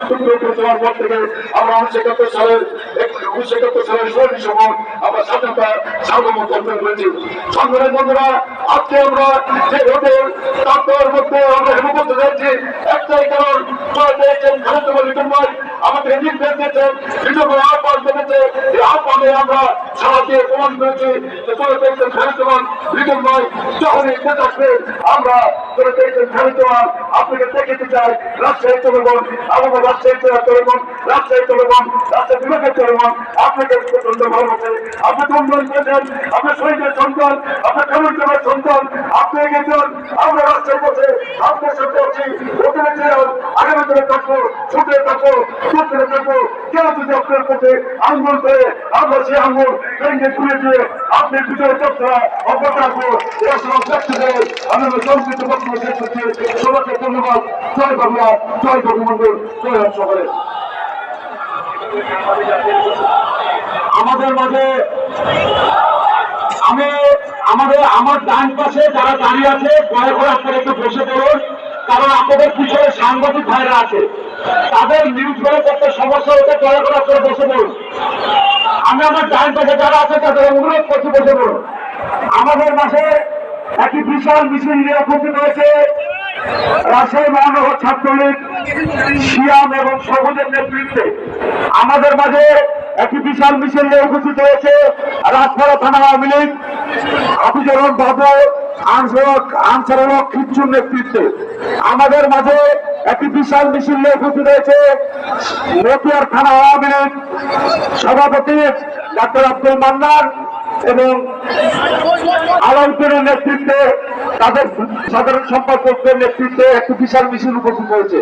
তোমার পর থেকে আমরা 1971 সালের 16 ডিসেম্বর আমরা স্বাধীনতা সার্বভৌমত্ব অর্জন করেছি। সংগ্রামের বন্ধুরা, আজকে আমরা যে ভোটের তার মধ্যে আমরা হেমু করতে যাচ্ছি একটাই কারণ, পেয়েছেন খালেদা লিটন ভাই আমাদের নির্দেশ দিয়েছেন, লিটন ভাই আহ্বান করেছে, এই আহ্বানে আমরা সারা দিয়ে প্রমাণ করেছি যে তোরা পেয়েছেন খালেদা লিটন ভাই যখন এই দেশ আসবে আমরা তোরা পেয়েছেন খালেদা আপনাকে দেখতে চাই। রাজশাহী চলবেন আমাদের রাজশাহী চলবেন, রাজশাহী চলবেন, রাজশাহী বিভাগের চলবেন, আপনাকে প্রচন্ড ভালোবাসে, আপনি উন্নয়ন করেছেন, আপনার শহীদের সন্তান, আপনার খালেদার সন্তান, আপনি গেছেন, আমরা রাজশাহী বসে আপনার সাথে আছি, ওখানে ছিলাম, আগামী দিনে থাকবো, ছুটে থাকবো, ছুটে থাকবো। কেন যদি আপনার পথে আঙ্গুল করে আমরা সেই আঙ্গুল ভেঙে ঘুরে দিয়ে আপনার ভিতরে যাত্রা অব্যাহত রাখবো। এর সময় ব্যক্তি করে আমি সংক্ষিপ্ত বক্তব্য শেষ করছি। সবাইকে ধন্যবাদ। জয় বাংলা, জয় বঙ্গবন্ধু, জয় রাম সকলে। আমাদের মাঝে আমার ডান পাশে যারা দাঁড়িয়ে আছে দয়া করে আপনারা একটু বসে পড়ুন, কারণ আপনাদের পিছনে সাংবাদিক ভাইরা আছে, তাদের নিউজ করে করতে সমস্যা হতে দয়া করে আপনারা বসে পড়ুন। আমি আমার ডান পাশে যারা আছে তাদের অনুরোধ করছি বসে পড়ুন। আমাদের মাঝে একটি বিশাল মিছিল নিয়ে উপস্থিত হয়েছে রাজশাহী মহানগর ছাত্রলীগ শিয়াম এবং সবুজের নেতৃত্বে। আমাদের মাঝে একটি বিশাল মিছিল নিয়ে উপস্থিত হয়েছে রাজপাড়া থানা আওয়ামী লীগ হাফিজুর রহমান বাবু আনসারুল্লাহ খিচ্চুর নেতৃত্বে। আমাদের মাঝে একটি বিশাল মিছিল নিয়ে উপস্থিত হয়েছে মতিয়ার থানা আওয়ামী লীগ সভাপতি ডাক্তার আব্দুল মান্নান এবং আলমপুরের নেতৃত্বে, তাদের সাধারণ সম্পাদকের নেতৃত্বে একটি বিশাল মিছিল উপস্থিত হয়েছে।